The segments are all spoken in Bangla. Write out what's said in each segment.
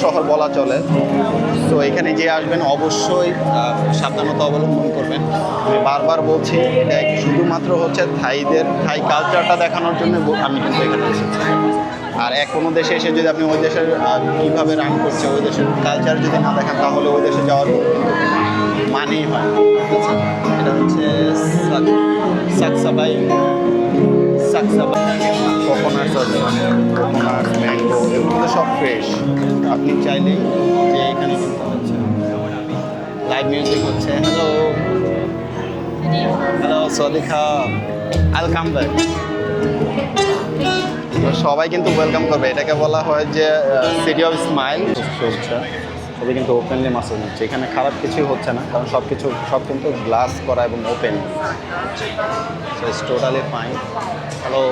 শহর বলা চলে। তো এখানে যে আসবেন অবশ্যই সাবধানতা অবলম্বন করবেন। আমি বারবার বলছি, এটা শুধুমাত্র হচ্ছে থাই কালচারটা দেখানোর জন্য আমি কিন্তু এখানে এসেছি। আর কোনো দেশে এসে যদি আপনি ওই দেশের কীভাবে রান করছে, ওই দেশের কালচার যদি না দেখেন, তাহলে ওই দেশে যাওয়ার মানেই হয়। এটা হচ্ছে সাকসাবাই কোকোনাট ম্যাঙ্গো, এগুলো সব ফ্রেশ। আপনি চাইলেই যে এখানে কিন্তু হচ্ছে লাইভ মিউজিক হচ্ছে। Hello Sadika, welcome back. সবাই কিন্তু ওয়েলকাম করবে, এটাকে বলা হয় যে সিটি অফ স্মাইল চলছে। সবাই কিন্তু ওপেনলি মাসেজ নিচ্ছে, এখানে খারাপ কিছুই হচ্ছে না, কারণ সব কিন্তু গ্লাস করা এবং open. So it's totally fine. Hello,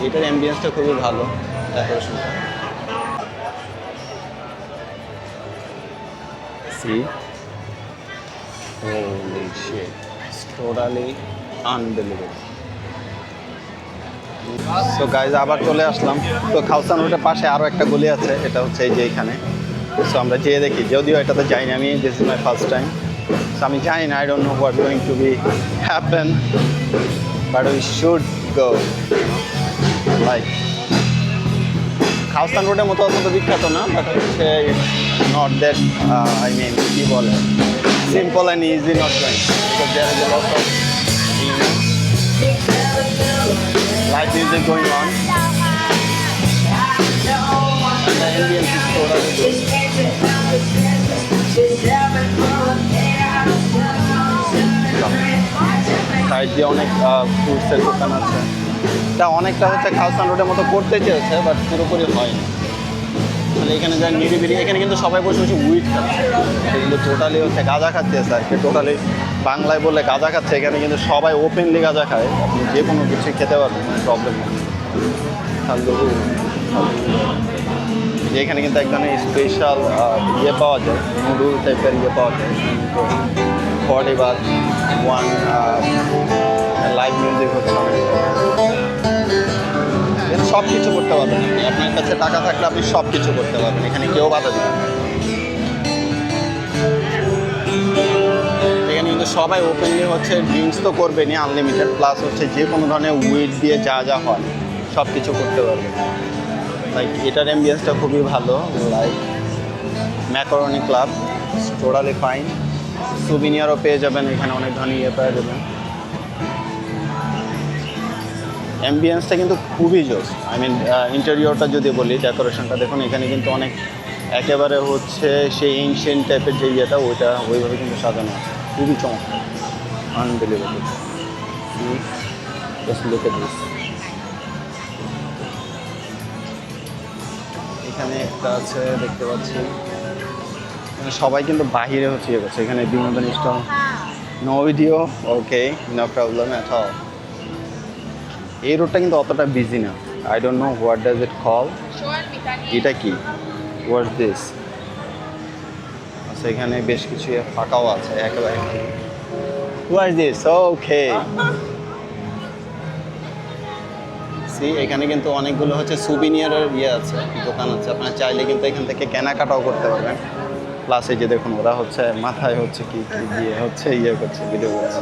এটার অ্যাম্বিয়েন্সটা খুবই ভালো, ডেকোরেশনটা। See? Holy shit. It's totally unbelievable. So guys, আবার চলে আসলাম। তো খালসান রোডের পাশে আরও একটা গলি আছে, এটা হচ্ছে এই যে এখানে। সো আমরা যেয়ে দেখি, যদিও এটাতে যাইনি আমি, this is my first time. So আমি জানি না, I don't know what going to be happen, but we should go. Like খালসান রোডের মতো অত বিখ্যাত না, বাট হচ্ছে নট দ্যাট আই মিন কী বলে, simple and easy not going, because there is a lot of live music going on, and the ambience is totally good. Side দিয়ে অনেক ফ্রুটসের দোকান আছে। এটা অনেকটা হচ্ছে খালসান রোডের মতো করতে চেয়েছে, বাট পুরোপুরি হয়নি। তাহলে এখানে যা নিরিবিলি, এখানে কিন্তু সবাই বসে বসে উইট খাচ্ছে, এগুলো টোটালি হচ্ছে গাঁজা খাচ্ছে স্যার, টোটালি বাংলায় বললে গাঁজা খাচ্ছে। এখানে কিন্তু সবাই ওপেনলি গাঁজা খায়, আপনি যে কোনো কিছু খেতে পারবেন, প্রবলেম নেই। এখানে কিন্তু এক ধরনের স্পেশাল ইয়ে পাওয়া যায়, নুডল টাইপের ইয়ে পাওয়া যায়। 40 বাট ওয়ান লাইভ মিউজিক হচ্ছে। এখানে সব কিছু করতে পারবেন আপনি, আপনার কাছে টাকা থাকলে আপনি সব কিছু করতে পারবেন, এখানে কেউ বাধা দেবে না। এখানে কিন্তু সবাই ওপেনলি হচ্ছে ড্রিঙ্কস তো করবেনই আনলিমিটেড, প্লাস হচ্ছে যে কোনো ধরনের উইড দিয়ে যা যা হয় সব কিছু করতে পারবেন। লাইক এটার অ্যাম্বিয়েন্সটা খুবই ভালো, like macaroni club, totally fine. সুভিনিয়ারও পেয়ে যাবেন এখানে, অনেক ধরনের ইয়ে পেয়ে যাবেন। অ্যাম্বিয়েন্সটা কিন্তু খুবই জোস। আই মিন ইন্টেরিয়রটা যদি বলি, ডেকোরেশনটা দেখুন, এখানে কিন্তু অনেক একেবারে হচ্ছে সেই এনশিয়েন্ট টাইপের যে ইয়েটা, ওইটা ওইভাবে কিন্তু সাজানো আছে, খুবই চমৎকার, unbelievable. Just look at this. এখানে একটা আছে দেখতে পাচ্ছি, সবাই কিন্তু বাহিরে হচ্ছে ইয়ে করছে, এখানে বিনোদন stall. No video, okay, no problem at all. এই রোডটা কিন্তু অতটা বিজি না, I don't know what does it call, এটা কি, হোয়াটস দিস। আচ্ছা, এখানে বেশ কিছু ফাঁকাও আছে একেবারে। What's this, okay. সি, এখানে কিন্তু অনেকগুলো হচ্ছে সুভিনিয়ারের ইয়ে আছে, দোকান আছে, আপনারা চাইলে কিন্তু এখান থেকে কেনাকাটাও করতে পারবেন। প্লাস এই যে দেখুন, ওরা হচ্ছে মাথায় হচ্ছে কি দিয়ে হচ্ছে ইয়ে করছে, ভিডিও করছে।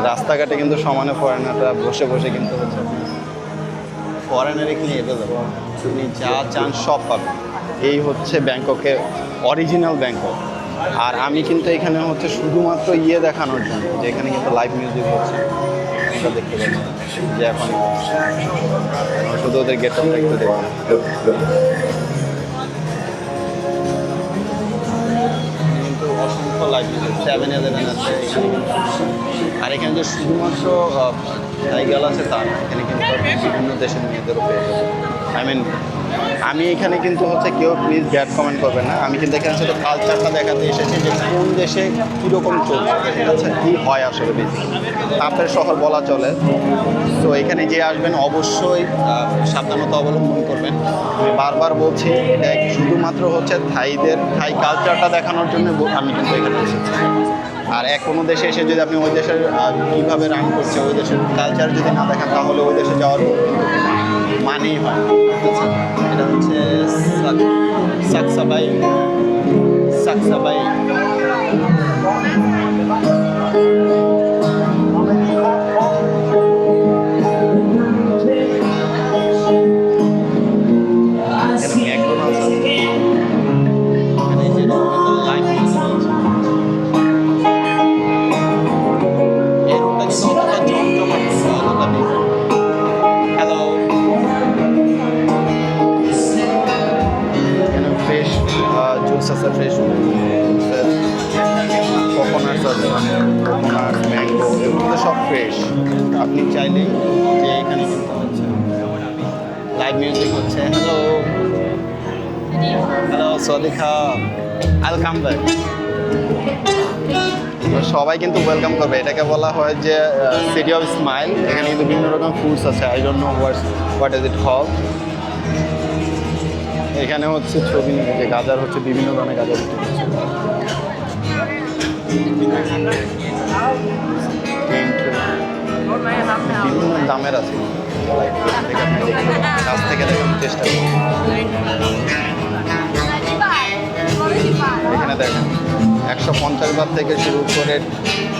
রাস্তাঘাটে কিন্তু সমানে ফরেনাররা বসে বসে কিন্তু হচ্ছে, ফরেনার এখানে এভেলেবল, আপনি যা চান সব পাবেন। এই হচ্ছে ব্যাংককের অরিজিনাল ব্যাংকক। আর আমি কিন্তু এখানে হচ্ছে শুধুমাত্র ইয়ে দেখানোর জন্য, যে এখানে কিন্তু লাইভ মিউজিক হচ্ছে, এটা দেখতে পাচ্ছি যে এখন শুধু ওদের গেট আপটা একটু দেখুন। কিন্তু অসংখ্য লাইভ মিউজিক, 7-11 আছে এখানে কিন্তু। আর এখানে যে শুধুমাত্র টাইগাল আছে তা না, এখানে কিন্তু বিভিন্ন দেশের মেয়েদেরও পেয়ে যাবে। আই মিন, আমি এখানে কিন্তু হচ্ছে, কেউ প্লিজ ব্যাড কমেন্ট করবেন না, আমি কিন্তু এখানে শুধু কালচারটা দেখাতে এসেছি, যে কোন দেশে কীরকম চলছে, ঠিক আছে, কী হয় আসলে বেশি তাপের শহর বলা চলে। তো এখানে যে আসবেন অবশ্যই সাবধানতা অবলম্বন করবেন। আমি বারবার বলছি, এটা শুধুমাত্র হচ্ছে থাই কালচারটা দেখানোর জন্য আমি কিন্তু এখানে এসেছি। আর কোনো দেশে এসে যদি আপনি ওই দেশের কীভাবে রান করছে, ওই দেশের কালচার যদি না দেখেন, তাহলে ওই দেশে যাওয়ার মানেই হয়। এটা হচ্ছে সাকসাবাই সাকসাবাই ম্যাকডোনাল্ডস আছে এখানে যে লাইন এই রুটটা কিন্তু অতটা জমজমাট নয়, অতটা বেশি। হ্যালো, এখানে ফ্রেশ জুস আছে, ফ্রেশ কোকোনাটস আছে, কোকোনাট ম্যাঙ্গো এগুলো সব ফ্রেশ। আপনি চাইলেই যে এখানে কিন্তু হচ্ছে লাইভ মিউজিক হচ্ছে। Hello hello Sadika welcome back. সবাই কিন্তু ওয়েলকাম করবে, এটাকে বলা হয় যে সিটি অফ স্মাইল। এখানে কিন্তু বিভিন্ন রকম ফুডস আছে, I don't know what is it call. এখানে হচ্ছে ছবি নিয়ে যে গাজার হচ্ছে বিভিন্ন ধরনের গাজার বিক্রি করছে। বিভিন্ন দামের আছে, কাছ থেকে দেখানোর চেষ্টা করি। এখানে দেখেন 150 বাত থেকে শুরু করে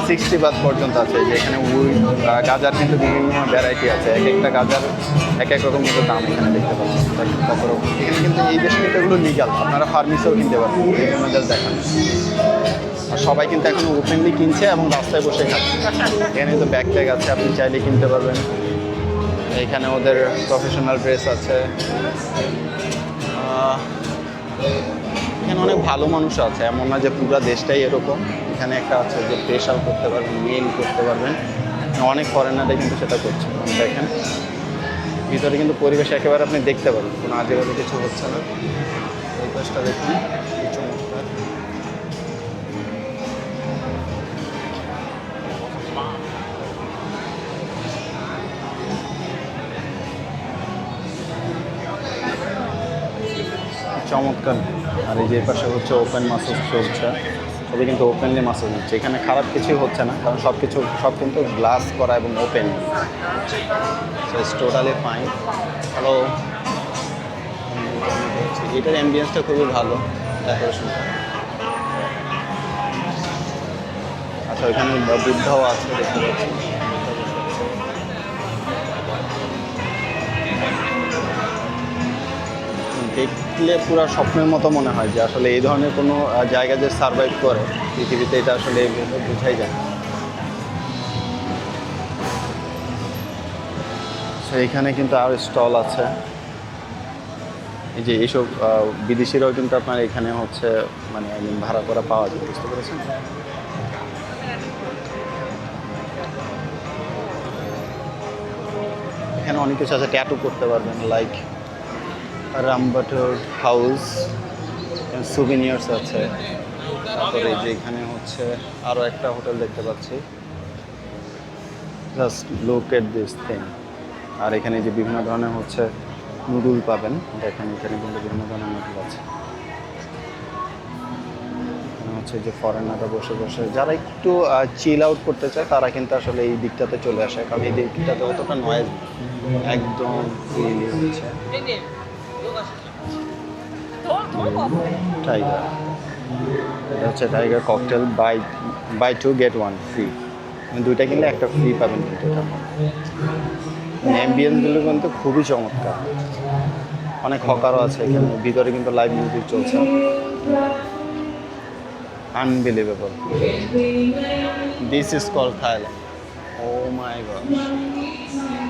60 বাত পর্যন্ত আছে। যেখানে গাজার কিন্তু বিভিন্ন ভ্যারাইটি আছে, এক একটা গাজার এক এক রকম মতো দাম এখানে দেখতে পাচ্ছেন। কত রকম এখানে কিন্তু এই দেশে কিন্তু এগুলো লিগাল, আপনারা ফার্মেসিও কিনতে পারবেন, এই জন্য জাস্ট দেখান। আর সবাই কিন্তু এখন ওপেনলি কিনছে এবং রাস্তায় বসে খাচ্ছে। এখানে কিন্তু ব্যাগ ট্যাগ আছে, আপনি চাইলে কিনতে পারবেন। এখানে ওদের প্রফেশনাল ড্রেস আছে। এখানে অনেক ভালো মানুষ আছে, এমন না যে পুরো দেশটাই এরকম। এখানে একটা আছে যে ফেশিয়াল করতে পারবেন, মেল করতে পারবেন, অনেক ফরেনাররা কিন্তু সেটা করছে। দেখেন ভিতরে কিন্তু পরিবেশ একেবারে আপনি দেখতে পারবেন, কোনো আজেবাজে কিছু হচ্ছে না। এই পাশটা দেখুন কি চমৎকার। চমৎকার। আর এই যে পাশে হচ্ছে ওপেন মাসেজ চলছে, সবই কিন্তু ওপেনলি মাসেজ হচ্ছে। এখানে খারাপ কিছুই হচ্ছে না, কারণ সব কিন্তু গ্লাস করা এবং open, so it's totally fine. Hello, এটার অ্যাম্বিয়েন্সটা খুবই ভালো, ডেকোরেশনটা। আচ্ছা, ওইখানে বুদ্ধাও আছে দেখতে পাচ্ছি। দেখলে পুরো স্বপ্নের মতো মনে হয় যে আসলে এই ধরনের কোনো জায়গা যে সার্ভাইভ করে পৃথিবীতে, এটা আসলে বোঝাই যায়। তো এখানে কিন্তু আর স্টল আছে, এই যে এইসব বিদেশিরাও কিন্তু আপনার এখানে হচ্ছে মানে ভাড়া করা পাওয়া যায়, বুঝতে পেরেছেন? এখানে অনেক কিছু আছে, ট্যাটু করতে পারবেন, লাইক রামবাটার হাউস, সুভিনিয়ার্স আছে। তারপরে যে এখানে হচ্ছে আরও একটা হোটেল দেখতে পাচ্ছি, just look at this thing. আর এখানে যে বিভিন্ন ধরনের হচ্ছে নুডল পাবেন, দেখেন এখানে কিন্তু বিভিন্ন ধরনের নুডল আছে। হচ্ছে যে ফরেনাররা বসে বসে যারা একটু চিল আউট করতে চায় তারা কিন্তু আসলে এই দিকটাতে চলে আসে, কারণ এই দিকটাতে অতটা নয়েজ একদম ফ্রিলি হচ্ছে। টাইগার, এটা হচ্ছে tiger cocktail, buy 2 get 1 free, দুইটা কিনলে একটা ফ্রি পাবেন। কিন্তু এটা অ্যাম্বিয়েন্সগুলো কিন্তু খুবই চমৎকার, অনেক হকারও আছে এখানে। ভিতরে কিন্তু লাইভ মিউজিক চলছে, unbelievable. This is called Thailand. Oh my god,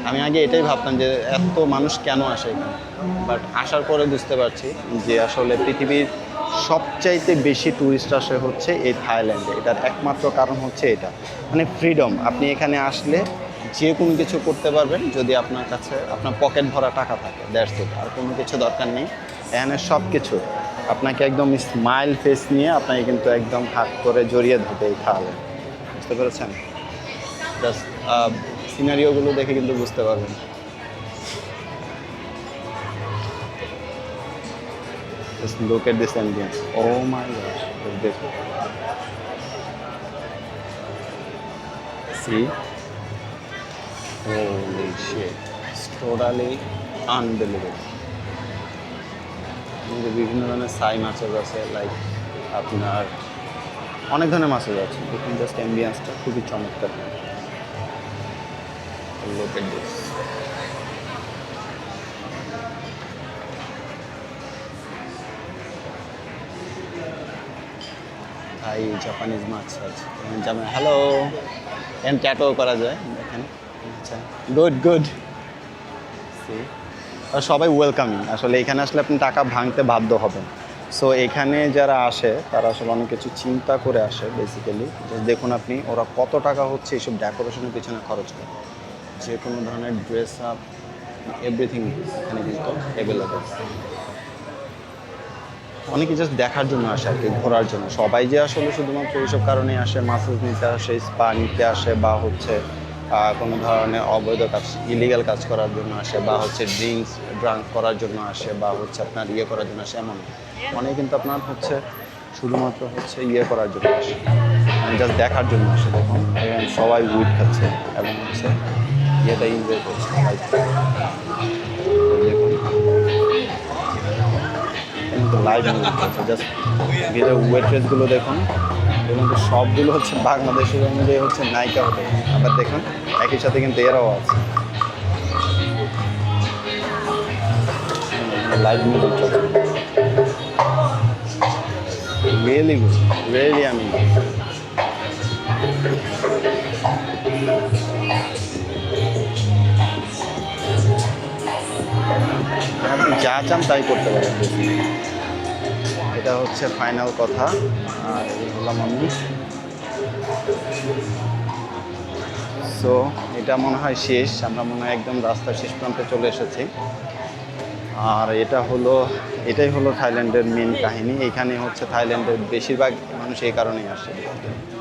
আমি আগে এটাই ভাবতাম যে এত মানুষ কেন আসে এখানে, বাট আসার পরে বুঝতে পারছি যে আসলে পৃথিবীর সবচাইতে বেশি ট্যুরিস্ট আসে হচ্ছে এই থাইল্যান্ডে। এটার একমাত্র কারণ হচ্ছে এটা, মানে ফ্রিডম। আপনি এখানে আসলে যে কোনো কিছু করতে পারবেন যদি আপনার কাছে আপনার পকেট ভরা টাকা থাকে, দ্যাটস ইট। আর কোনো কিছু দরকার নেই। এখানে সব কিছু আপনাকে একদম স্মাইল ফেস নিয়ে আপনাকে কিন্তু একদম হাত করে জড়িয়ে ধরবে এই থাইল্যান্ড, বুঝতে পেরেছেন? জাস্ট সিনারিওগুলো দেখে কিন্তু বুঝতে পারবেন। Just look at this ambience. Oh my gosh, look this. See? Holy shit. It's totally unbelievable. কিন্তু বিভিন্ন ধরনের সাই মাছের আছে, লাইক আপনার অনেক ধরনের মাছের আছে। দেখুন জাস্ট অ্যাম্বিয়েন্সটা খুবই চমৎকার। Look at this. Thai Japanese মাছ আছে। হ্যালো, এন্ড ট্যাটো করা যায় দেখেন। আচ্ছা, গুড গুড। আর সবাই ওয়েলকামিং। আসলে এখানে আসলে আপনি টাকা ভাঙতে বাধ্য হবেন। সো এখানে যারা আসে তারা আসলে অনেক কিছু চিন্তা করে আসে বেসিক্যালি। দেখুন আপনি ওরা কত টাকা হচ্ছে এইসব ডেকোরেশনের পিছনে খরচ করে। যে কোনো ধরনের ড্রেস আপ এভরিথিং এখানে কিন্তু অ্যাভেলেবেল। অনেকে জাস্ট দেখার জন্য আসে আর কি, ঘোরার জন্য। সবাই যে আসলে শুধুমাত্র এইসব কারণেই আসে, মাসাজ নিতে আসে, স্পা নিতে আসে, বা হচ্ছে কোনো ধরনের অবৈধ কাজ, ইলিগাল কাজ করার জন্য আসে, বা হচ্ছে ড্রাঙ্ক করার জন্য আসে, বা হচ্ছে আপনার ইয়ে করার জন্য আসে, এমন অনেকে কিন্তু আপনার হচ্ছে শুধুমাত্র হচ্ছে ইয়ে করার জন্য আসে, মানে জাস্ট দেখার জন্য আসে। দেখুন এবং সবাই উইড খাচ্ছে এবং হচ্ছে ইয়েটা এনজয় করছে। দেখুন কিন্তু লাইভ মিউজিক হচ্ছে, জাস্ট ভিতরে ওয়েট্রেসগুলো দেখুন। এবং তো সবগুলো হচ্ছে বাংলাদেশের অনুযায়ী হচ্ছে নায়িকা হতে। আবার দেখুন একই সাথে কিন্তু এরাও আছে, লাইভ মিউজিক চলছে। রিয়েলি গুড, রিয়েলি আমি আপনি যা চান তাই করতে পারেন। এটা হচ্ছে ফাইনাল কথা। আর এই হলাম আমি। সো এটা মনে হয় শেষ, আমরা মনে হয় একদম রাস্তার শেষ প্রান্তে চলে এসেছি। আর এটাই হলো থাইল্যান্ডের মেন কাহিনী। এখানে হচ্ছে থাইল্যান্ডের বেশিরভাগ মানুষ এই কারণেই আসে,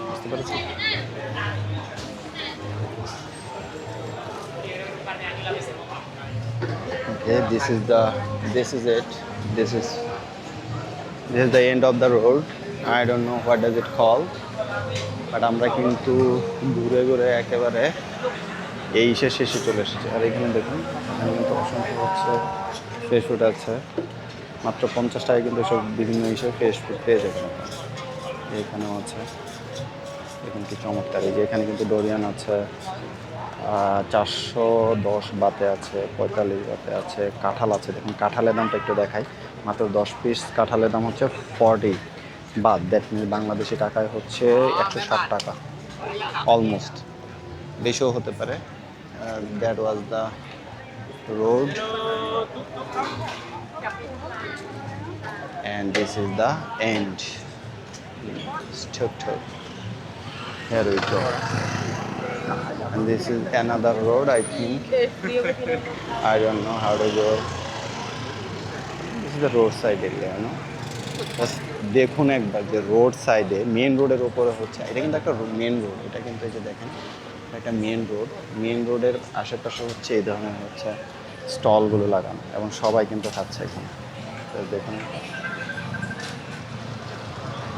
বুঝতে পেরেছি। Okay, this is it. This is the end of the road. I don't know what does it call, but আমরা কিন্তু ঘুরে ঘুরে একেবারে এই শেষে চলে এসেছি। আর এখানে দেখুন, এখানে কিন্তু অসংখ্য হচ্ছে ফ্রেশ ফুড আছে। মাত্র 50 টাকায় কিন্তু সব বিভিন্ন হিসেবে ফ্রেশ ফুড পেয়ে যাবেন। এখানেও আছে, দেখুন কি চমৎকার। এই যে এখানে কিন্তু ডোরিয়ান আছে, 410 বাতে আছে, 45 বাতে আছে। কাঁঠাল আছে, দেখুন কাঁঠালের দামটা একটু দেখাই। মাত্র 10 পিস কাঁঠালের দাম হচ্ছে 40 বাত। দ্যাট মিনস বাংলাদেশি টাকায় হচ্ছে 160 টাকা, অলমোস্ট। বেশিও হতে পারে। That was the road and this is the end. Here we go. And this is another road, I think. I don't know how to go. This is the roadside area, you know. Just দেখুন একবার যে রোড সাইডে, মেন রোডের ওপরে হচ্ছে, এটা কিন্তু একটা মেন রোড। এটা কিন্তু এই যে দেখেন একটা মেন রোডের আশেপাশে হচ্ছে এই ধরনের হচ্ছে স্টলগুলো লাগানো, এবং সবাই কিন্তু খাচ্ছে এখানে। দেখুন,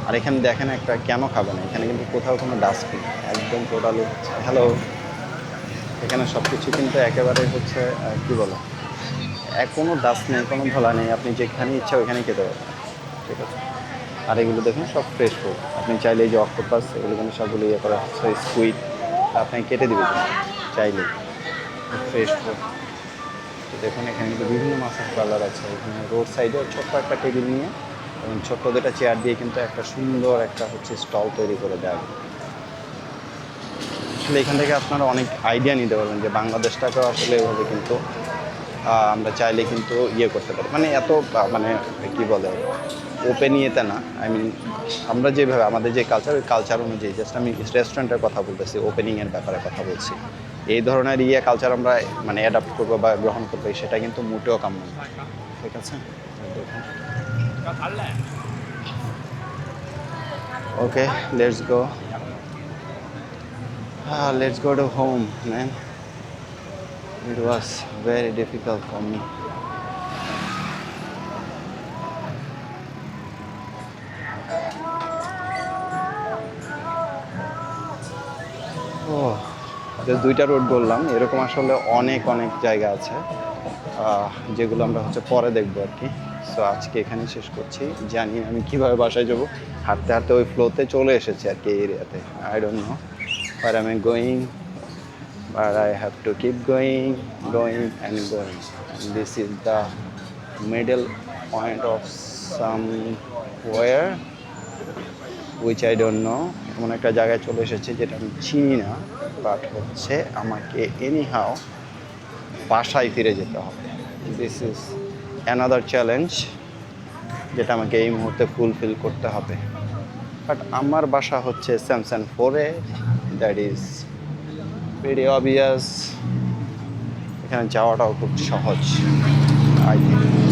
আর এখানে দেখেন একটা কেন খাবে না, এখানে কিন্তু কোথাও কোনো ডাস্টবিন, একদম টোটালি হচ্ছে হ্যালো। এখানে সব কিছু কিন্তু একেবারে হচ্ছে কী বলো, কোনো ডাস্ট নেই, কোনো ধোলা নেই, আপনি যেখানে ইচ্ছা ওইখানে খেতে পারবেন, ঠিক আছে। আর এগুলো দেখুন সব ফ্রেশ ফুড। আপনি চাইলে এই যে অক্টোপাস, এগুলো কিন্তু সবগুলো ইয়ে করা হচ্ছে, স্কুইড আপনি কেটে দেবেন চাইলে, ফ্রেশ ফুড। তো দেখুন এখানে কিন্তু বিভিন্ন মাছের কালার আছে। এখানে রোড সাইডে ছোট্ট একটা টেবিল নিয়ে এবং ছোট্ট দুটা চেয়ার দিয়ে কিন্তু একটা সুন্দর একটা হচ্ছে স্টল তৈরি করে দেওয়া। আসলে এখান থেকে আপনারা অনেক আইডিয়া নিতে পারবেন যে বাংলাদেশটাকেও আসলে এভাবে কিন্তু আমরা চাইলে কিন্তু ইয়ে করতে পারি, মানে এত মানে কী বলে ওপেন ইয়েতে না। আই মিন আমরা যেভাবে আমাদের যে কালচার, ওই কালচার অনুযায়ী, জাস্ট আমি রেস্টুরেন্টের কথা বলতেছি, ওপেনিংয়ের ব্যাপারে কথা বলছি। এই ধরনের কালচার আমরা মানে অ্যাডাপ্ট করবো বা গ্রহণ করবো, সেটা কিন্তু মোটেও কাম্য না, ঠিক আছে। Okay, let's go to home, man. It was very difficult for me. দুইটা রোড বললাম, এরকম আসলে অনেক জায়গা আছে যেগুলো আমরা হচ্ছে পরে দেখবো আর কি। সো আজকে এখানে শেষ করছি। জানি না আমি কীভাবে বাসায় যাব, হাঁটতে হাঁটতে ওই ফ্লোতে চলে এসেছি আর কি এই এরিয়াতে। I don't no where am I going, but I have to keep going and going, and this is the middle point of somewhere which I don't know. এমন একটা জায়গায় চলে এসেছে যেটা আমি চিনি না, বাট হচ্ছে আমাকে এনিহাও বাসায় ফিরে যেতে হবে। দিস ইজ অ্যানাদার চ্যালেঞ্জ যেটা আমাকে এই মুহূর্তে ফুলফিল করতে হবে। বাট আমার বাসা হচ্ছে স্যামসাং 4-এ, দ্যাট ইজ ভেরি অবভিয়াস। এখানে যাওয়াটাও খুব সহজ আই থিঙ্ক।